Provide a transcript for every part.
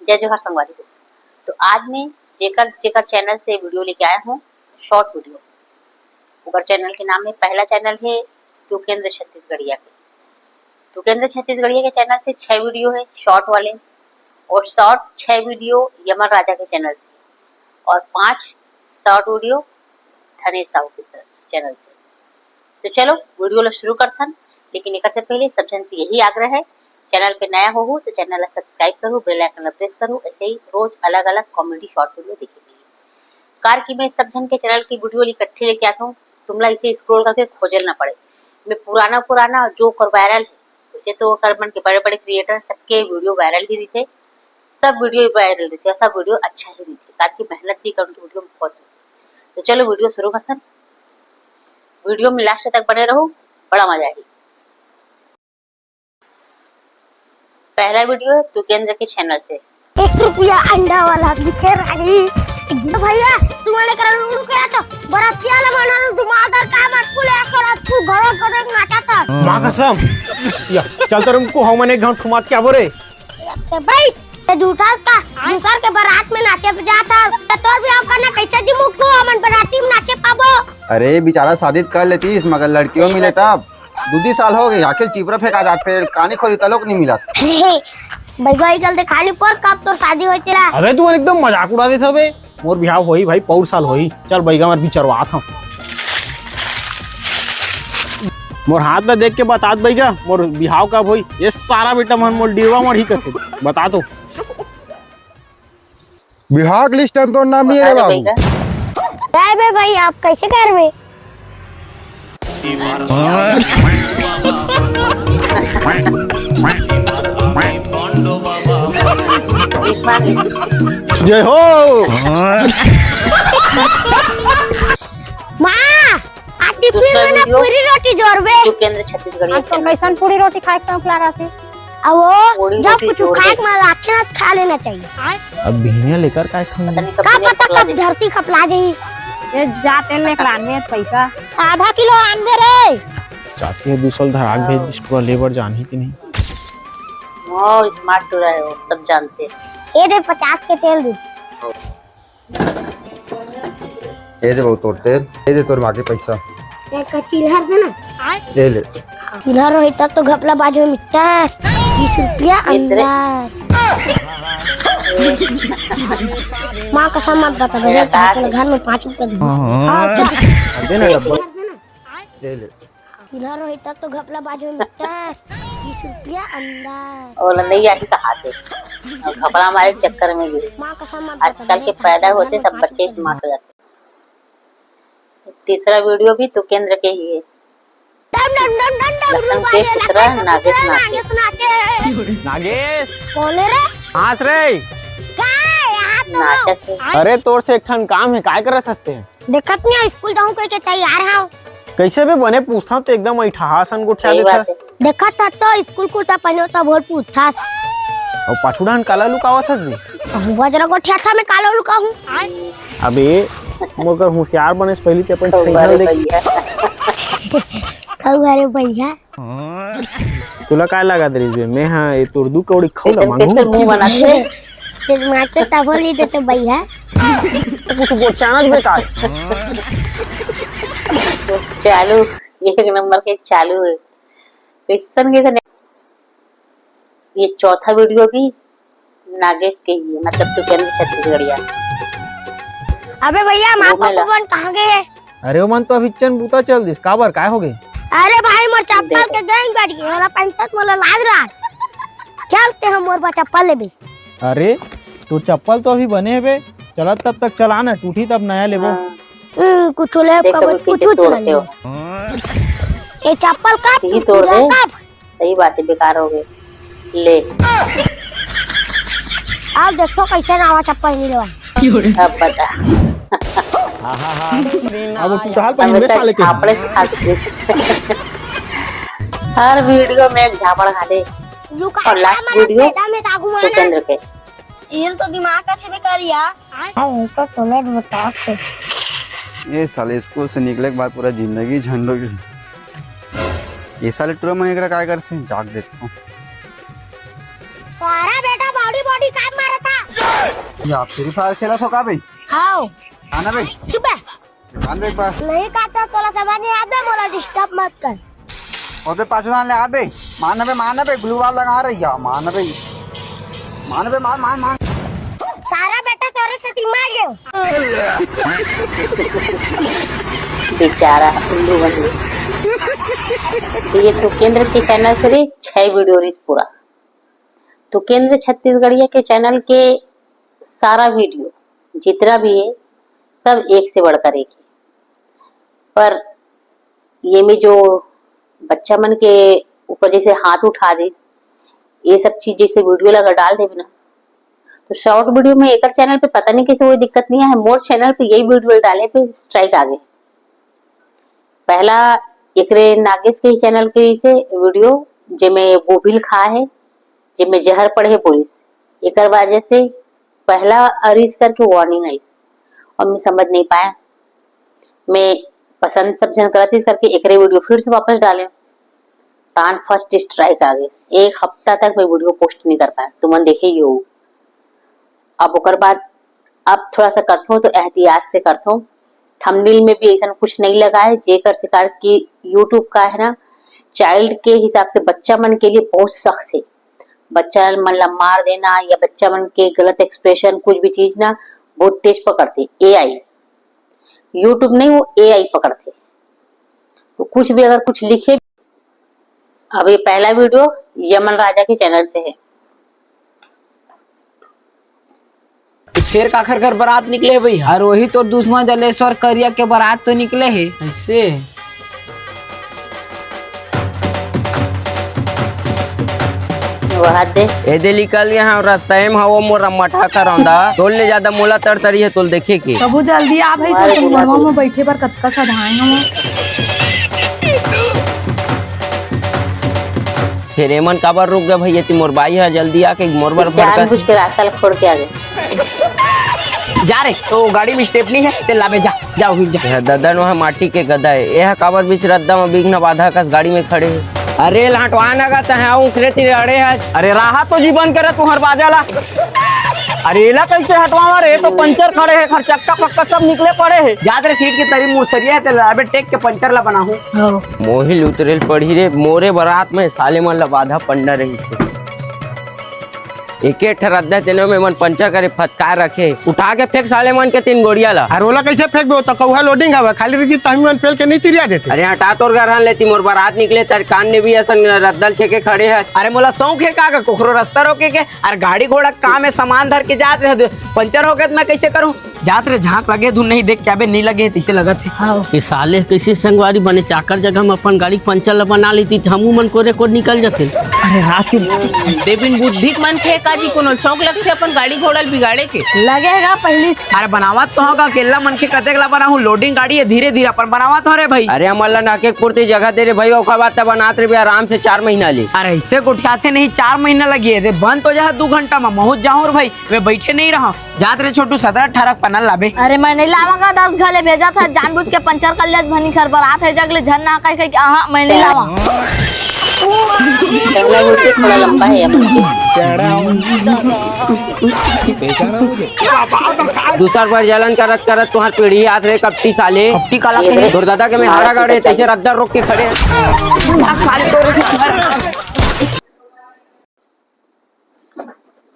जय जोहार संगवारी हो। तो आज मैं जेकर चैनल से वीडियो लेके आया हूँ, शॉर्ट वीडियो। ओकर चैनल के नाम है, पहला चैनल है तुकेंद्र छत्तीसगढ़िया के। तुकेंद्र छत्तीसगढ़िया के चैनल से 6 वीडियो है शॉर्ट वाले, और शॉर्ट 6 वीडियो यमन राजा के चैनल से, और 5 शॉर्ट वीडियो धनेश साहू के चैनल से। तो चलो वीडियो ला शुरू करथन। लेकिन एक से पहले सब जन से यही आग्रह है, चैनल पे नया हो तो चैनल ला सब्सक्राइब करो, बेल आइकन ला प्रेस करो। ऐसे ही रोज अलग अलग कॉमेडी शॉर्ट वीडियो देखेंगे। कार की मैं सब जन के चैनल की वीडियो इकट्ठे लेके आता हूँ, तुमला इसे स्क्रॉल करके खोजल ना पड़े। मैं पुराना जो कर वायरल है, वैसे तो करबन के बड़े बड़े क्रिएटर सबके वीडियो वायरल ही रहते, सब वीडियो वायरल रहते, सब वीडियो अच्छा ही रहते, कार की मेहनत भी कर उनकी वीडियो में बहुत। तो चलो वीडियो शुरू करते हैं। वीडियो में लास्ट तक बने रहो, बड़ा मजा आएगी। पहला वीडियो है तुकेंद्र के चैनल से। 1 रुपया अंडा वाला बिखेर रही भैया तुम्हारे कारण क्या तो बरातिया ला मानल तुम्हारा का मटकुल है कर तू घर कर नाचा था मां कसम या चल तर हमको हम ने गांव ठुमा क्या बोरे भाई ते झूठास का दूसर के बारात में नाचे जाता तोर भी आप करना कैसे जी मुख को हमन बाराती में नाचे पाबो। अरे बेचारा शादी कर लेती इस मगर लड़कियों मिले तब 2 साल हो गए, आखिर चिपरा फेंका जात फिर कहानी खोरी तलोक नहीं मिला। भाई जल्दी खाली पर कब तोर शादी होई तेरा। अबे तू एकदम मजाक उड़ा देत हबे। मोर बिहाव होई भाई, पौर साल होई। चल बैगा मत बिचरवात हम। मोर हाथ ला देख के बतात बैगा मोर बिहाव कब होई। ये सारा बेटा मन मोर डिरवा मर ही करते बता तो। बिहाव की लिस्ट में तो नाम नहीं है बाबू। बे भाई आप कैसे करबे। जय हो माँ आटी फिर में ना पूरी रोटी जोरबे। तुकेंद्र छत्तीसगढ़िया आज तो कैसन पूरी रोटी खाए के शौक लगा थी। अब वो जब कुछ खाए के मन अच्छे ना खा लेना चाहिए। अब बिहनिया लेकर काय खाऊंगा। का पता कब धरती खपला जाई। ये जाते लेकर आनवे पैसा आधा किलो आनवे रे। चाहती है दूसरा धराक भेज इसको लेबर जान ही कि नहीं। ओ स्मार्ट टूर है, वो सब जानते हैं। ये दे 50 के तेल दे। ये दे बहुत तोड़ तेल, ये दे तोर मां के पैसा। एक चिल्हर दे ना। ले ले। चिल्हर होई तब तो घपला बाजू में 30 रुपया अंदर। माँ कसम मत बता भैया, घर में 5 रुपया दे। हां दे ना डब्बा ले ले। चिल्हर होई तब तो घपला बाजू में 30 रुपया अंदर। और नहीं आई कहाते घपला हमारे चक्कर में भी। माँ कसम मत आजकल के पैदा होते सब बच्चे स्मार्ट हो जाते। तीसरा वीडियो भी तुकेंद्र के ही है। नागेश कौन है रे। हां रे नाटक है। अरे तोर से एक ठन काम है, काय करत हसते हैं। देखत नहीं स्कूल जाऊं कोई के तैयार हां कैसे भी बने पूछता तो एकदम ऐठासन गुठिया सही देता। बात है। देखत तो स्कूल कुर्ता पहनो तो बहुत पूछतास। और पाछुडान काला लुकावत हस भी। वजरा गोठिया था मैं कालो लुका हूं। अबे मगर होशियार बने से पहले के अपन छैहल देख। अरे भैया तुला काय लगा दे मैं हां ये तुर्दू कौड़ी खौला मांगू मुंह बनाते ते मारते तब बोली देते भैया तो कुछ गोचाना बेकार। चालू एक नंबर के चालू है। क्वेश्चन के ये चौथा वीडियो भी नागेश के ही है, मतलब तुकेंद्र छत्तीसगढ़िया। अबे भैया माँ पप्पन कहाँ गए। अरे मन तो अभी चन बूता चल दिस काबर काय हो गए। अरे भाई मोर चप्पल के गैंग गाड़ी के वाला पंचायत मोला लाग रहा। चलते हम मोर बा चप्पल लेबे। अरे तू चप्पल तो अभी बने है बे, चला तब तक चला ना, टूटी तब नया लेबो। कुछ ले कुछ चला ले। ये चप्पल कब ही तोड़ दे। सही बात है, बेकार हो गए। ले अब देखो कैसे नावा चप्पल नहीं लेवा। अब बता। अब तू हाल पहन में साले के झापड़े खाते हर वीडियो में एक झापड़ खा दे। और लास्ट वीडियो तुकेंद्र के। ये तो दिमाग का थे करिया। हां तो तुम्हें बता के ये साले स्कूल से निकले के बाद पूरा जिंदगी झंड हो गई। ये साले टूर में एकरा काय करते जाग देखता हूं। सारा बेटा बॉडी काम मारा था। या फ्री फायर खेला तो का भाई हाँ आना भाई चुप है दुकान पे एक बार नहीं कहता तोला समझ नहीं आता बोला डिस्टर्ब मत कर और पे पास ले आ भाई मारना भाई ग्लू वाल लगा रही है मारना भाई मार सारा बेटा तोरे से ती मार गयो बेचारा उल्लू बन गई। तो ये तुकेंद्र के चैनल से 6 वीडियो रीस पूरा। तुकेंद्र छत्तीसगढ़िया के चैनल के सारा वीडियो जितना भी है सब एक से बढ़कर एक है। पर ये में जो बच्चा मन के ऊपर जैसे हाथ उठा दे ये सब चीज जैसे वीडियो लगा डाल दे ना तो शॉर्ट वीडियो में एक चैनल पे पता नहीं कैसे कोई दिक्कत नहीं है। मोर चैनल पे यही वीडियो डाले पे स्ट्राइक आ गए। पहला एकरे नागेश के चैनल के से वीडियो जिसमें बोबिल खा है जिसमें जहर पड़े पुलिस एक वजह से पहला अरीज करके वार्निंग आई और मैं समझ नहीं पाया। मैं पसंद सब जन करती करके एकरे वीडियो फिर से वापस डाले तान फर्स्ट स्ट्राइक आ गई। एक हफ्ता तक मैं वीडियो पोस्ट नहीं कर पाया। तुमन देखे ही हो। अब ओकर बाद अब थोड़ा सा करता हूँ तो एहतियात से करता हूँ। थंबनेल में भी ऐसा कुछ नहीं लगा है जेकर शिकार की यूट्यूब का है ना चाइल्ड के हिसाब से बच्चा मन के लिए बहुत सख्त है। बच्चा मन ला मार देना या बच्चा मन के गलत एक्सप्रेशन कुछ भी चीज ना बहुत तेज पकड़ते। एआई यूट्यूब नहीं वो एआई पकड़ते। तो कुछ भी अगर कुछ लिखे। अब ये पहला वीडियो यमन राजा के चैनल से है। फिर काखर घर बारात निकले भाई और वही तो दुश्मन जलेश्वर करिया के बारात तो निकले है ऐसे एदे निकल यहाँ रास्ता में हवो मोर मठा करौंदा तोल ले ज्यादा मोला तरतरी है तोल देखे के कबू जल्दी आ भाई तो मड़वा में बैठे पर कतका सधाए हम फिर एमन काबर रुक गए भैया ती मोर बाई है जल्दी आके मोर बर जानबूझ के रास्ता खोड़ के आ गए। जा रे तो गाड़ी में स्टेप नहीं है ते लाबे जा जाओ हिल जा ददन वहाँ माटी के गदा है यह काबर बीच रद्दा में बिघना बाधा कस गाड़ी में खड़े है। अरे लाटवा ना गाता है उखरे तीरे अड़े है। अरे राहा तो जीवन करे तुहर बाजाला। अरे एला कैसे हटवावा रे तो पंचर खड़े है खर चक्का पक्का सब निकले पड़े है। जात रे सीट की तरी मुसरिया है ते लाबे टेक के पंचर ला बनाहू मोहिल उतरेल पड़ी रे मोरे बारात में साले मन ला बाधा पंडा रही से एक रद्दा तेलो में मन पंचर करे फटकार रखे उठा के फेंक साले मन के 3 गोड़िया ला। अरे ओला कैसे फेंक दो तो कौहा लोडिंग हवा खाली रही तमी मन पेल के नहीं तिरिया देते। अरे हटा तोर घर लेती मोर बारात निकले तर कान ने भी असन रद्दल छेके खड़े है। अरे मोला शौक है का कोखरो रास्ता रोके के और गाड़ी घोड़ा काम है सामान धर के जात रहे पंचर हो गए तो मैं कैसे करूँ जात रे झांक लगे धुन नहीं देख क्या नहीं लगे इसे लगा थे। ये साले कैसे संगवारी बने चाकर जगह में अपन गाड़ी पंचर बना ली थी हमू मन को रिकॉर्ड निकल जाते। अरे रात देविन बुद्धि मन थे काजी कोनो शौक लगते अपन गाड़ी घोड़ा बिगाड़े के लगेगा पहली अरे बनावत तो होगा केला मन के कतेक ला बनाहू लोडिंग गाड़ी है धीरे धीरे अपन बनावत हो रे भाई। अरे हमला नाके पूर्ति जगह दे रे भाई ओखा बात बनात रे आराम से 4 महीना ले। अरे ऐसे गुठियाते नहीं 4 महीना लगी है बंद तो जहाँ 2 घंटा में पहुँच जाऊँ भाई मैं बैठे नहीं रहा जात रे छोटू 17-18 पन्ना लाबे। अरे मैं नहीं लावांगा 10 घले भेजा था जानबूझ के पंचर कर लिया भनी घर बारात है जगले झन ना कह के हाँ मैं नहीं लावा। थोड़ा लंबा है दूसर बार जलन करत करत तुम्हार पीढ़ी याद रहे कपटी साले कपटी काला के दुर्दादा के में हाड़ा गाड़े तैसे रद्दा रोक के खड़े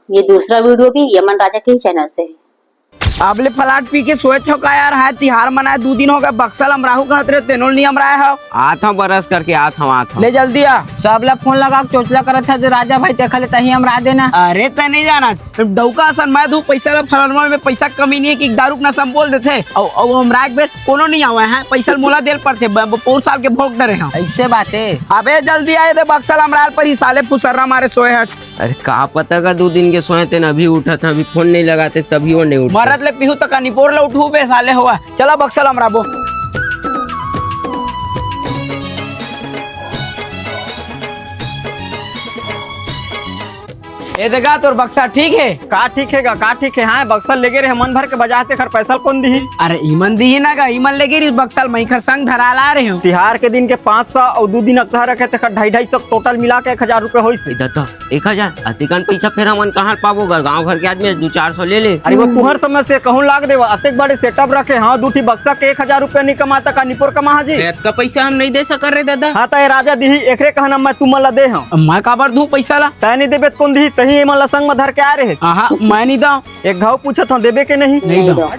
ये दूसरा वीडियो भी यमन राजा के चैनल से है। अबले फलाट पी के सोए छका यार है तिहार मनाए 2 दिन हो गए बक्सल अमराहू का हतरे तेनोल नहीं अमराए हो आता बरस करके आता ले जल्दी आ सबला फोन लगा चोचला करत था जो राजा भाई देखा ले तही अमरा देना। अरे त नहीं जाना डौका सन मैं दू पैसा ला फलनवा में पैसा कमी नहीं है कि दारू ना संबोल देथे औ अमरा एक बेर कोनो नहीं आवे है पैसा मोला देल पड़थे पूर साल के भोग डरे हां ऐसे बात है। अबे जल्दी आए दे बक्सल अमराल पर ही साले फुसर्रा मारे सोए है। अरे का पता का 2 दिन के सोए थे अभी उठा था अभी फोन नहीं लगाते तभी वो नहीं उठा मरद ले पिहू तक निपोर ला उठू बे साले हुआ चला बक्सल अमराबो। ये देखा तोर बक्सा ठीक है। का ठीक है का ठीक है। हाँ बक्सल लेके रहे मन भर के बजाते खर पैसा कौन दी। अरे ईमन दी ना का ईमन लेके इस बक्सल मई खर संग धरा ला रहे हो। तिहार के दिन के 500 और 2 दिन अक्सर रखे थे 250 टोटल मिला के 1000 रुपए हुई। दादा 1000 अतिकन पैसा फिर हमन कहाँ पाबो गाँव भर के आदमी 200-400 ले ले। अरे वो तुहर समय से कहूँ लाग देवा अतेक बड़े सेटअप रखे। हाँ 2 बक्सा के 1000 रुपए नहीं कमाता का निपुर कमा जी। का पैसा हम नहीं दे सक रहे दादा। हाँ तो राजा दी एकरे कहना मैं तुम ला दे हूँ। मैं काबर दूं पैसा ला। तय नहीं देबे कौन दी तही मन संग में धर के आ रहे। हाँ मैं नहीं दूं। एक घाव पूछत हूँ देबे के नहीं। नहीं दूं।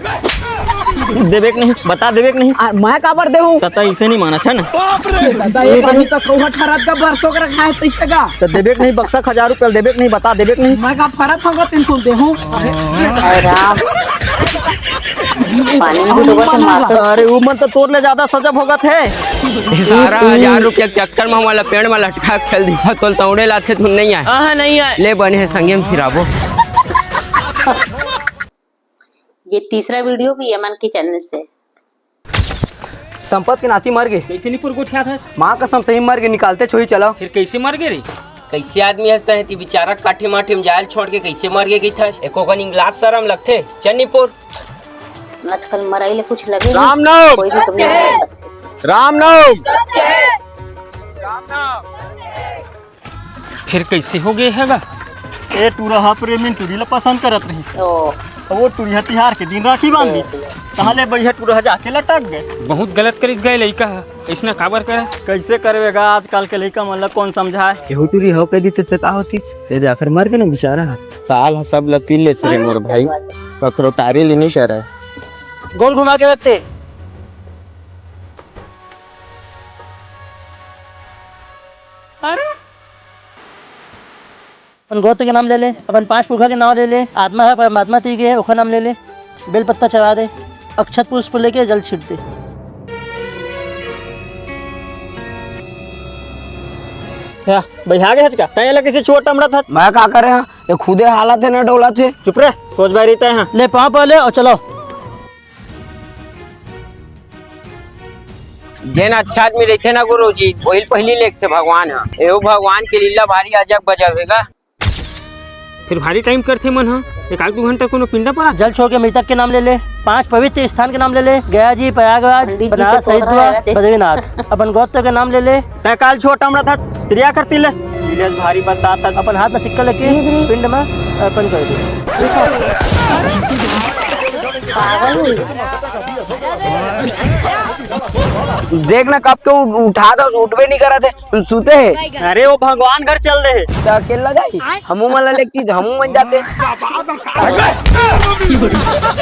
देबे के नहीं बता देबे के नहीं। मैं काबर दे हूँ तता इसे नहीं माना ना। दादा एक आदमी तो कौवा ठहरत का बरसों का रखा है पैसे का। तो देबे के नहीं बक्सा 1000 रुपए देबे के नहीं बता देबे के नहीं। मैं का फरक होगा 300 दे हूँ। पानी में भी डूबा तो मार। अरे वो मन तो तोड़ ले ज्यादा सजब होगा थे। सारा 1000 रुपया चक्कर में हमारा पेड़ में लटका चल दिया तो तौड़े लाते तुम नहीं आए। हाँ नहीं आए। ले बने है संगे में फिराबो। ये तीसरा वीडियो भी यमन के चैनल से। संपत के नाती मर गए। कैसे निपुर को उठा था? माँ कसम सही मर गए निकालते छोई चलाओ। फिर कैसे मर गए रे? कैसे आदमी हंसता है ती बेचारा काठे माठे में जाल छोड़ के कैसे मर गए था। एको कन इंग्लास शर्म लगते चन्नीपुर। आजकल मराई ले कुछ लगे राम नाम। कोई भी तुमने राम नाम। फिर कैसे हो गए हैगा? ए टूरा प्रेमी टूरी ला पसंद करत रही। ओ वो टूरिया तिहार के दिन राखी बांधी कहाँ ले बढ़िया टूरा जाके लटक गए। बहुत गलत करिस गए लड़का ऐसा काबर करे। कैसे करवेगा आजकल के लड़का मतलब कौन समझाए। एहो तुरी हो के दी तो से का होती ते आखिर मर के ना बेचारा। साल सब लपी ले रे मोर भाई ककरो तारी ले नहीं शरा। गोल घुमा के रखते। अपन गोत्र के नाम ले ले, अपन 5 पुरखा के नाम ले ले, आत्मा है परमात्मा ती के है उसका नाम ले ले, बेल पत्ता चढ़ा दे, अक्षत पुष्प लेके जल छिट दे। भैया गए का तय लगे से छोटा मरा था। मैं का करे हैं ये खुदे हालत है ना डोला थे। चुप रह सोच बारी रहता है। ले पाँव पर ले और चलो। जेन अच्छा आदमी रहते ना गुरु जी वही पहली लेखते भगवान है। एहो भगवान के लीला भारी अजब बजावेगा। फिर भारी टाइम करते मन हाँ 1-2 घंटा कोनो पिंडा पर जल छोड़ के मृतक के नाम ले ले, 5 पवित्र स्थान के नाम ले ले, गया जी, प्रयागराज, बनारस, हरिद्वार, बद्रीनाथ। अपन गोत्र के नाम ले ले। तय काल छोटा मरा था त्रिया करती ले भारी बरसात था। अपन हाथ में सिक्का लेके पिंड में अर्पण कर दे। देखना कब के उठा दो उठबे नहीं करा थे सूते है। अरे वो भगवान घर चल रहे तो अकेला जाई हमू मला लेती हमू बन जाते।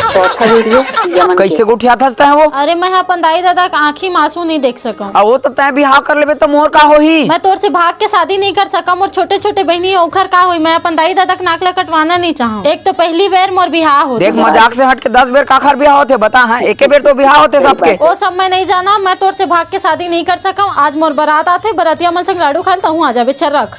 चौथा वीडियो यमन कैसे उठिया था वो। अरे मैं अपन दाई दादा का आँखी मासूम नहीं देख सकूं। अब वो तो तय बिहाव कर लेबे तो मोर का होही। मैं तोर से भाग के शादी नहीं कर सकम और छोटे छोटे बहनी ओखर का हुई। मैं अपन दाई दादा का नाकला कटवाना नहीं चाहूँ। एक तो पहली बार मोर बिहार हो। देख मजाक से हट के 10 बेर काखर बिहाव होते बता। हाँ एक बेर तो बिहाव होते सबके। वो सब मैं नहीं जाना। मैं तोर से भाग के शादी नहीं कर सकूं। आज मोर बारात आते बरातिया मन संग लाडू खालता हूँ। आ जा बेचर रख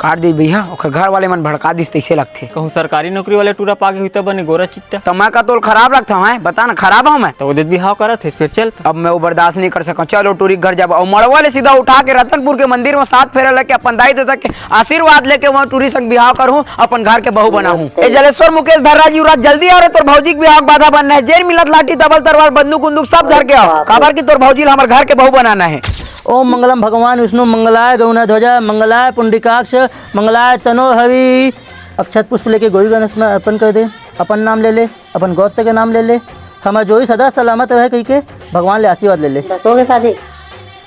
काट दी भैया ओकर घर वाले मन भड़का दिस तैसे लगते। कहूँ सरकारी नौकरी वाले टूरा पागे हुई तो बने गोरा चिट्टा। तो मैं का तोल खराब लगता हूँ बता ना खराब हूँ मैं तो उदित बिहाव करा थे फिर चल। अब मैं वो बर्दाश्त नहीं कर सका। चलो टूरी घर जब और मड़वा ले सीधा उठा के रतनपुर के मंदिर में 7 फेरा लेके अपन दाई दादा के आशीर्वाद लेके वहाँ टूरी संग बिहाव करूँ अपन घर के बहू बना हूँ। जलेश्वर मुकेश धर्रा जी रात जल्दी आ रहे तोर भौजी बिहाव बाधा बनना है। जेर मिलत लाठी तबल तरवार बंदूक उंदूक सब धर के आओ। खबर की तोर भौजी हमारे घर के बहू बनाना है। ओम मंगलम भगवान विष्णु मंगलाय गौना ध्वजा मंगलाय पुंडिकाक्ष मंगलाय तनो हवि। अक्षत पुष्प लेके गोई गणेश में अर्पण कर दे। अपन नाम ले ले, अपन गोत्र के नाम ले ले। हमारा जोई सदा सलामत रहे कही के भगवान ले आशीर्वाद ले ले। बस हो गए शादी।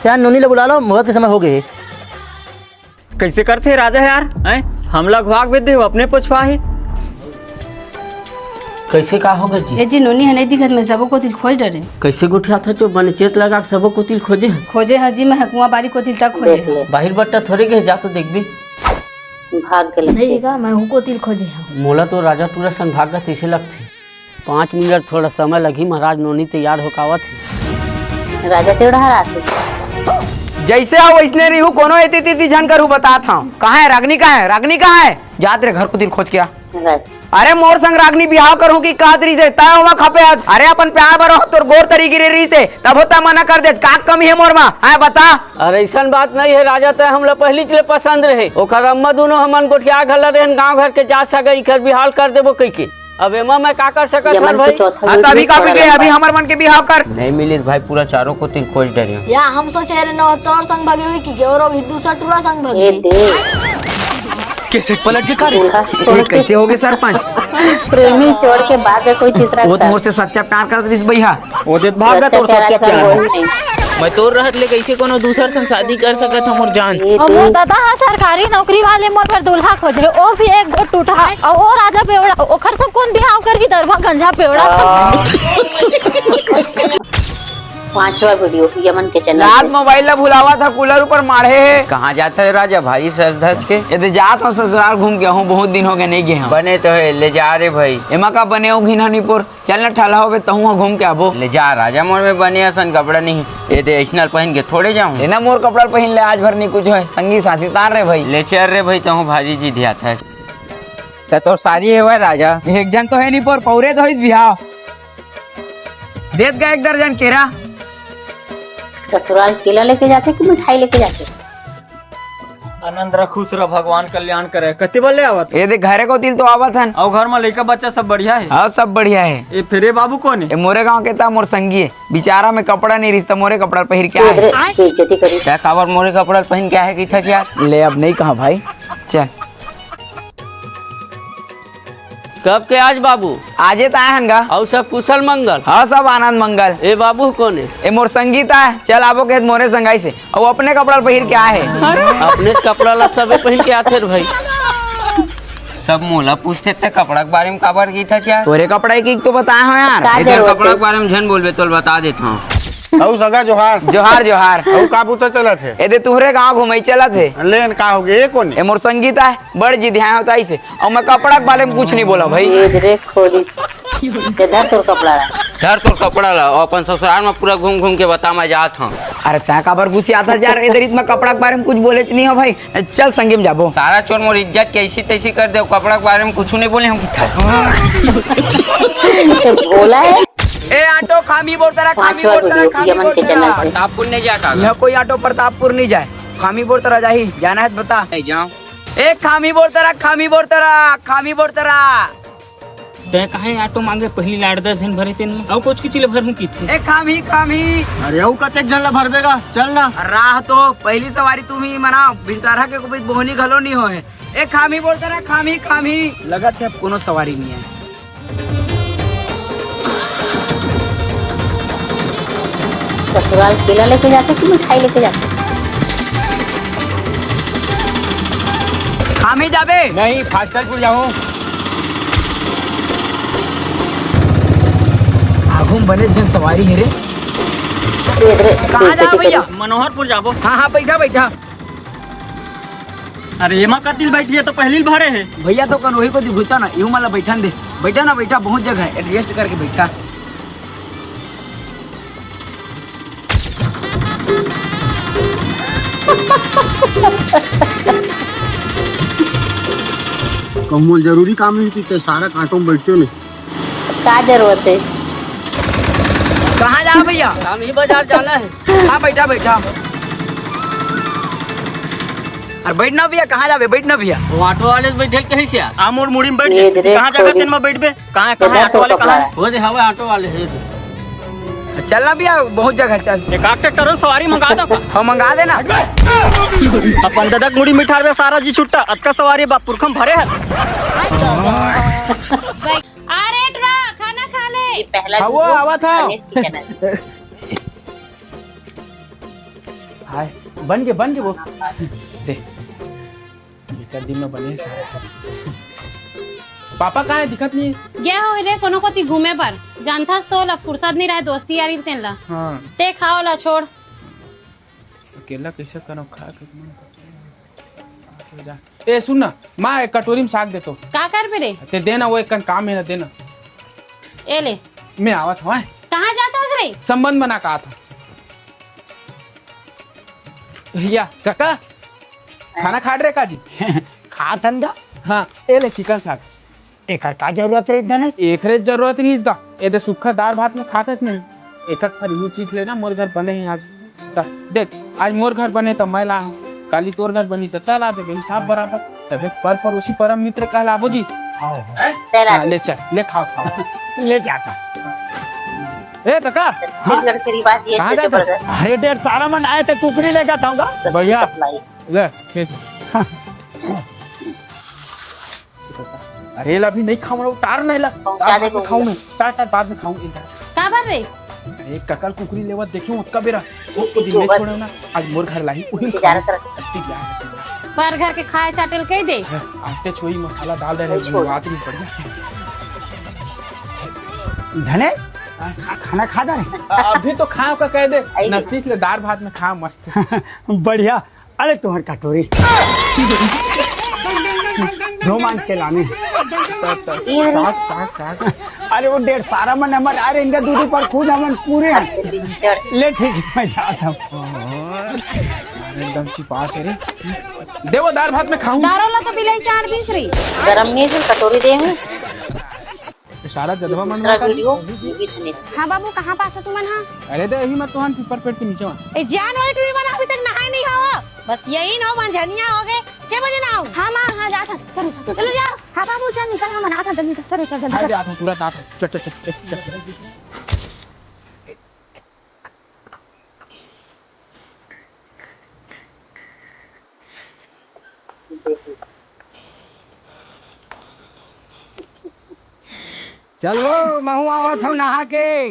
चार नोनी ले बुला लो मुहूर्त के समय हो गए। कैसे करते राजा यार हम लोग भाग भी दे अपने पुछवा ही। कैसे का होगा जी। ये जी नोनी है नहीं दिखत मैं सबो को तिल खोज डरे। कैसे गुठिया था जो बने चेत लगा सबो को तिल खोजे खोजे हाँ जी मैं हकुआ बाड़ी को तिल तक खोजे। बाहिर बट्टा थोड़े के जा तो देख भी भाग के लगते। नहीं मैं हुको तिल खोजे हाँ। मोला तो राजा टूरा संग भाग का तैसे लगते 5 मिनट थोड़ा समय लगी महाराज नोनी तैयार हो कावत है। राजा तेवड़ा आते जैसे आओ वैसने रही हूँ कोनो एती तीती झन करू बता था। कहाँ है रागनी कहाँ है रागनी कहाँ है जात रे घर को तिल खोज के आ। अरे मोर संग रागनी बिहाव करूं की कातरी से तय होमा खपे आज। अरे अपन प्यार बरो तोर गोर तरी गिरे रही से तब होता मना कर दे का कमी है मोर मा है बता। अरे ऐसा बात नहीं है राजा, तय हम लोग पहली चले पसंद रहे ओकर अम्मा दोनों हमन गोठिया घल रहे गांव घर के जा सके कर बिहाल कर देबो कई के। अब एमा मैं का कर सकत हर भाई। अभी काफी के अभी हमर मन के बिहाव कर नहीं मिलिस भाई, पूरा चारों को तीन खोज डरियो। या हम सोचे रहे न तोर संग भागे हुई कि और दूसरा टूरा संग भागे कैसे पलट के करे कैसे हो गए सरपंच। प्रेमी छोड़ के बाद कोई तीसरा वो मोर से सच्चा प्यार करत रहिस भैया वो देत भाग गया तोर सच्चा प्यार। मैं तोर रहत ले कैसे कोनो दूसर संग शादी कर सकत हमर जान। और मोर दादा हाँ सरकारी नौकरी वाले मोर पर दूल्हा खोजे, वो भी एक गो टूटा और वो राजा पेवड़ा ओखर सब कौन बिहाव कर की दरभा गंजा पेवड़ा। 5वां वीडियो यमन के चैनल रात मोबाइल ला भुलावा था कूलर ऊपर मारे है। कहाँ जाता है राजा भाई सज धज के? यदि जात हो ससुराल घूम के हूँ बहुत दिन हो गए नहीं गए हम। बने तो है ले जा रे भाई। एमा का बने हो घिनहनीपुर चल न ठला हो तहु घूम के आबो। ले जा राजा मोर में बने असन कपड़ा नहीं ये दे ऐसनल पहन के थोड़े जाऊँ। लेना मोर कपड़ा पहन ले आज भर नहीं कुछ है संगी साथी तार रे भाई। ले चल रे भाई तहु भाजी जी दिया था तो सारी है वह राजा एक जन तो है नहीं पर पौरे तो बिहाव देत गए 1 दर्जन केरा। ससुराल केला लेके जाते कि मिठाई लेके जाते? आनंद रह खुश रह भगवान कल्याण करे। कति बल्ले आवत ये देख घरे को तिल तो आवत हन और घर में लड़का बच्चा सब बढ़िया है। हाँ सब बढ़िया है। ये फिरे बाबू कौन है? ये मोरे गांव के ता मोर संगी है बिचारा में कपड़ा नहीं रिश्ता मोरे कपड़ा पहन के आए बेइज्जती करी। क्या खबर मोरे कपड़ा पहन के आए की था यार। ले अब नहीं कहा भाई चल। कब के आज बाबू? आजे तो आए हन गा और सब कुशल मंगल? हाँ सब आनंद मंगल। ए बाबू कौन है? ए मोर संगीत है चल आबो के मोरे संगाई से और वो अपने कपड़ा पहन के आए है। अपने कपड़ा ला सब पहन के आते भाई। सब मोला पूछते थे कपड़ा के बारे में काबर की था यार। तोरे कपड़ा की तो बताए हो यार। इधर कपड़ा के बारे में झन बोलबे तो बता देता हूँ। औ सगा जोहार जोहार जोहार। औ का बुता चलत है? ए दे तुहरे गांव घुमई चलत है। लेन का हो गए कौन? ए मोर संगीत है बड़ जी ध्यान होता इसे और मैं कपड़ा के बारे में कुछ नहीं बोला भाई। रे खोली इधर तोर कपड़ा रहा। धर तोर कपड़ा ला और अपन ससुराल में पूरा घूम घूम के बता मैं जात हूँ। अरे तय काबर घुसी आता यार इधर इतना कपड़ा के बारे में कुछ बोले नहीं हो भाई। चल संगे में जाबो। सारा चोर मोर इज्जत कैसी तैसी कर दे कपड़ा के बारे में कुछ नहीं बोले हम बोला है। ए ऑटो खामी बोल तरह खामी 5वां बोल तरह वीडियो खामी यमन बोल के चैनल तरह। पे। प्रतापपुर नहीं जाता यह कोई ऑटो प्रतापपुर नहीं जाए खामी बोल तरह जाही जाना है तो बता। नहीं जाओ ए खामी बोल तरह खामी बोल तरह खामी बोल तरह। तय काहे ऑटो मांगे पहली लाड़ 10 दिन भरे तेन और कुछ की चिले भरहूं की थे। ए खामी खामी। अरे औ कतेक जन ला भरबेगा चल ना। राह तो पहली सवारी तुम ही मना बिनसारा के को बोहनी घलो नहीं हो है। ए खामी बोल तरह खामी खामी लगत है कोनो सवारी नहीं है। ससुराल केला लेके जाते कि मिठाई लेके जाते? खामी जाबे नहीं फास्टरपुर जाओ। आगुम बने जन सवारी है रे। कहाँ जा भैया? मनोहरपुर जाबो। हाँ बैठा बैठा। अरे एमा कतिल बैठी है तो पहली भरे है भैया तो कन वही को दिखुचा ना यूं माला बैठा दे बैठा ना बैठा बहुत जगह है एडजस्ट करके बैठा। कहूँ जरूरी काम नहीं थी सारा कांटों में बैठते नहीं। क्या जरूरत है? कहाँ जा भैया? हम ही बाजार जाना है। हाँ बैठा बैठा। अरे बैठना भैया कहाँ जाबे बैठना भैया। वो ऑटो वाले बैठे कहीं से आमोर मुड़ी में बैठ के कहाँ जगह तेन में बैठबे? कहाँ कहाँ ऑटो वाले कहाँ? वो दे हवा ऑटो वाले है। चलना भैया बहुत जगह चल। एक ट्रैक्टर सवारी मंगा दो। हम मंगा देना। अपन ददक मुड़ी मिठार सारा जी छुट्टा अतका सवारी पुरखम भरे है। अरे ट्रा खाना खा ले। ये पहला वो आवा था। गणेश की चैनल। हाय बन के वो दे दिन में बने सारा। पापा कहाँ है दिखत नहीं? गया हो रे कोनो कोती घूमे पर जानथास तो ला फुर्सत नहीं रहे दोस्ती यारी तेन ला। हाँ ते खाओ ला छोड़। अकेला कैसे करो खा के जा। ए सुन ना माँ एक कटोरी में साग दे तो। का कर पे रे? ते देना वो एक काम है ना देना। ए ले मैं आवत हूँ। कहाँ जाता है रे? संबंध बना कहा था भैया काका खाना खा रहे का जी? खा धंधा। हाँ ए ले चिकन साग। एक का जरूरत है धनेश? एकरे जरूरत नहीं इसका, ये तो सूखा दाल भात में खाते नहीं। एक खरीदू चीज लेना, मोर घर बने हैं आज। देख आज मोर घर बने तो मैं ला, काली तोर घर बनी तो तला दे, हिसाब बराबर। तब पर उसी परम मित्र कहलाबो जी। ले चल, ले खाओ खाओ। ले जाता। ए काका, छत्तीसगढ़ के रिवाज ये कहाँ है जाता? जबरदस्त। अरे ढेर सारा मन आए थे, कुकरी लेकर थाऊंगा। बढ़िया। सप्लाई। ले खेत। अरे अभी नहीं खाऊंगा, उतार नहीं ला। पहुंचा दे खाऊंगा, टाटा बाद में खाऊंगा। का बार रे अरे ककल कुकरी लेवा देखियो उतका बेरा वो दिन में छोड़े ना, आज मोर घर लाई उही इंतजार कर। पर घर के खाए चाटल कह दे। आटे छोई मसाला डाल दे रहे बात नहीं बढ़िया। धनेश खाना खा दे। अभी तो खाओ का कह दे, नफीस ले दाल भात में खा मस्त। बढ़िया। अरे तुम्हार कटोरी दो मान के लाने। साग साग साग। अरे वो ढेर सारा मन हमारे आ रहे, इनका दूरी पर खुद हमन पूरे हैं। ले ठीक है, मैं जाता हूँ। एकदम चिपास है रे। देवो दाल भात में खाऊं। दारोला तो बिलाई चार दिस रे। गरम नहीं है, कटोरी दे हूँ। सारा जदवा मन दूसरा वीडियो ये भी धनेश। हाँ बाबू कहाँ पास है तुम हाँ? अरे दे यही मत तुहान पीपर पेट के नीचे वहां। ए जान वाले ट्री में अभी तक नहाए नहीं हो, बस यही नौ मंझनिया हो गए। के बजे ना हो? हाँ माँ हाँ जाता। चलो चलो जा। हाँ बाबू चल निकल, हम आता जल्दी चल चल चल। अरे आता तुरंत आता। चल चल चल। चलो महू आवत हम नहा के।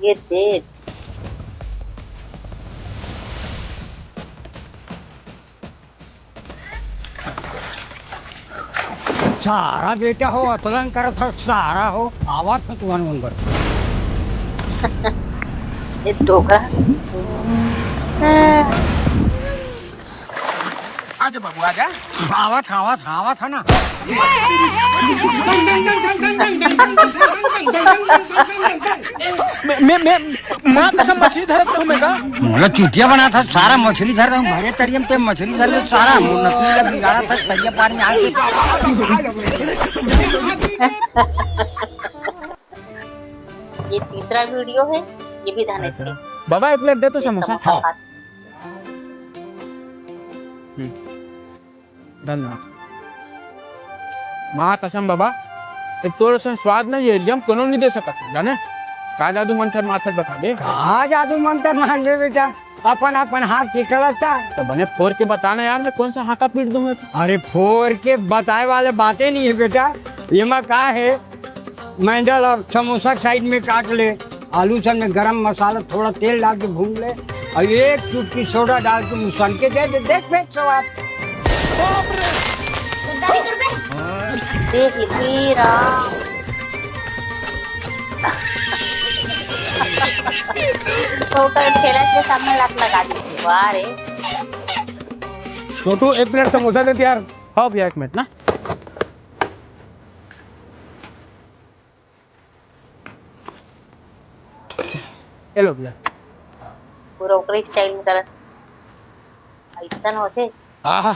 ये देख सारा बेटा हो अतलन करत हो, सारा हो आवत हो तुम्हारे मन पर। ये डोकरा। आजा बाबू आजा। आवत आवत आवत है ना। माँ कसम मछली धरत हूँ मैं का। मतलब चुटिया बना था, सारा मछली धर रहा हूँ भरे तरियम पे मछली धर रहा सारा नकली का बिगाड़ा था तरिया पार में आके। ये तीसरा वीडियो है, ये भी धनेश के। बाबा एक प्लेट दे तो समोसा। हाँ। धन्यवाद। माँ कसम बाबा, एक तोर से स्वाद नहीं है, हम कोनो नहीं दे सकत जाने। का जादू मंत्र माथत बता दे। हाँ जादू मंत्र मान ले बेटा, अपन अपन हाथ के करता। तो बने फोर के बताना यार, मैं कौन सा हाका पीट दूंगा। अरे फोर के बताए वाले बातें नहीं है बेटा। ये में क्या है, मैंडल और समोसा साइड में काट ले, आलू सन में गरम मसाला थोड़ा तेल डाल के भून ले और एक चुटकी सोडा डाल के मुसन के दे दे। देख बेच स्वाद। देख लीरा। तो ठेला के सामने लात लगा दी। वाह रे। छोटू एक प्लेट समोसा दे यार। हाँ भैया एक मिनट ना। हेलो भैया। पूरा ओकरे स्टाइल में कर। ऐसा ना होते। आहा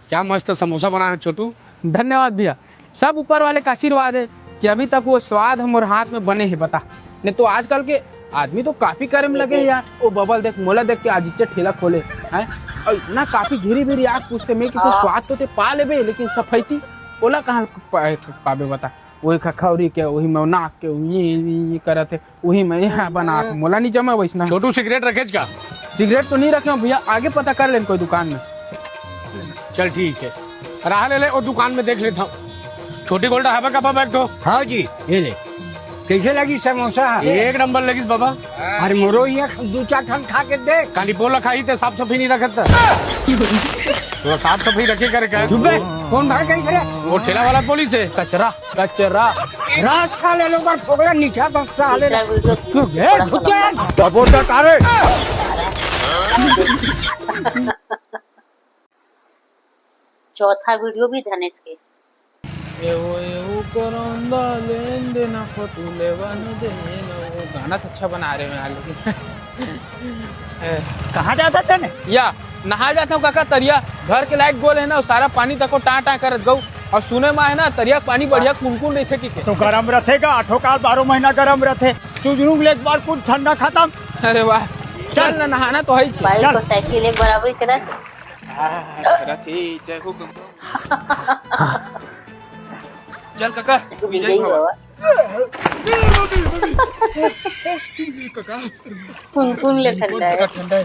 क्या मस्त समोसा बना है छोटू। धन्यवाद भैया, सब ऊपर वाले का आशीर्वाद है कि अभी तक वो स्वाद हमारे हाथ में बने हैं। बता नहीं तो आजकल के आदमी तो काफी करे में लगे यार। वो बबल देख, मोला देख के आज ठेला खोले हैं और इतना काफी घिरी घिरी आग पूछते में कि स्वाद तो ते पा लेबे, लेकिन सफाईती ओला कहाँ पाबे बता। वही खखौरी के वही में नाक के ये करत है, वही में यहाँ बना के मोला नहीं जमा वैसना। छोटू सिगरेट रखेज का? सिगरेट तो नहीं रखे भैया, आगे पता कर ले कोई दुकान में। चल ठीक है, राह ले वो दुकान में देख लेता हूँ। छोटी गोल्डा हवा का बैग तो। हाँ जी ये ले। कैसे लगी समोसा? एक नंबर लगी बाबा। अरे मोरो ये दो चार ठन खा के देख। काली पोला खाई थे, साफ सफाई नहीं रखत तो साफ सफाई रखे करे क्या? कौन भाई कैसे रे? वो ठेला वाला बोली से कचरा कचरा रात साले लोग बार फोगड़ा नीचा बक्सा हाले रे। दबो डकारे। चौथा वीडियो भी धनेश के। एवो करंदा लेन देना फतूले बन देना। वो गाना तो अच्छा बना रहे हैं यार, लेकिन कहाँ जाता था ने? या नहा जाता हूँ काका तरिया। घर के लाइट गोल है ना, सारा पानी तक टाँ टाँ करत गऊ। और सुने में है ना तरिया पानी बढ़िया कुनकुन रहते की तो गरम रहेगा, 8 काल 12 महीना गरम रहते। चुजरूग ले एक बार कुछ ठंडा खत्म। अरे वाह, चल ना नहाना तो है ही। बाइक और साइकिल एक बराबर ही चला। चल काका तू भी गई बाबा। काका कुनकुन ले ठंडा है। ठंडा है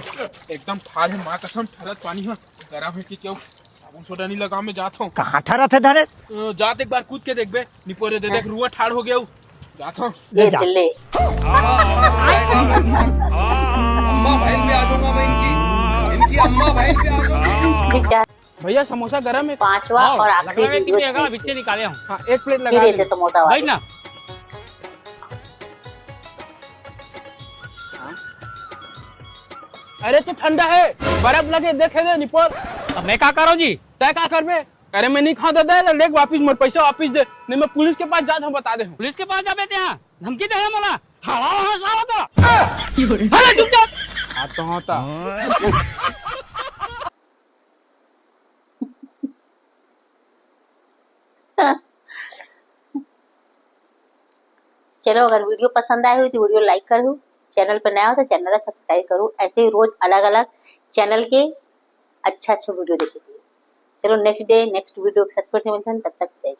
एकदम। ठाड़ है माँ कसम, ठहरत पानी है गरम है कि क्यों। साबुन सोडा नहीं लगा, मैं जाता हूँ। कहाँ ठहरा थे धरे? जात एक बार कूद के देख बे, निपोरे दे देख रुआ ठाड़ हो गया हूँ। जाता हूँ। ले जा ले। अम्मा भाई में आ जाऊंगा मैं, इनकी अम्मा भाई पे आ जाऊंगा। भैया समोसा गरम है। 5वां और आखिरी वीडियो बिच्चे निकाले हम। हाँ, एक प्लेट लगा फिर ऐसे समोसा भाई ना। अरे तो ठंडा है, बर्फ लगे देखे दे निपोर। अब मैं क्या करो जी, तय क्या कर में? अरे मैं नहीं खाता दे, लेक वापिस मोर पैसा वापिस दे, नहीं मैं पुलिस के पास जाता हूँ। बता दे पुलिस के पास जाबे त्या धमकी दे मोला। हाँ साला तो अरे चुप जा। हां तो होता। चलो, अगर वीडियो पसंद आई हुई तो वीडियो लाइक करो, चैनल पर नया हो तो चैनल को सब्सक्राइब करो। ऐसे ही रोज अलग अलग चैनल के अच्छा वीडियो देखेंगे। चलो नेक्स्ट डे नेक्स्ट वीडियो के साथ फिर से मिलते हैं, तब तक जय।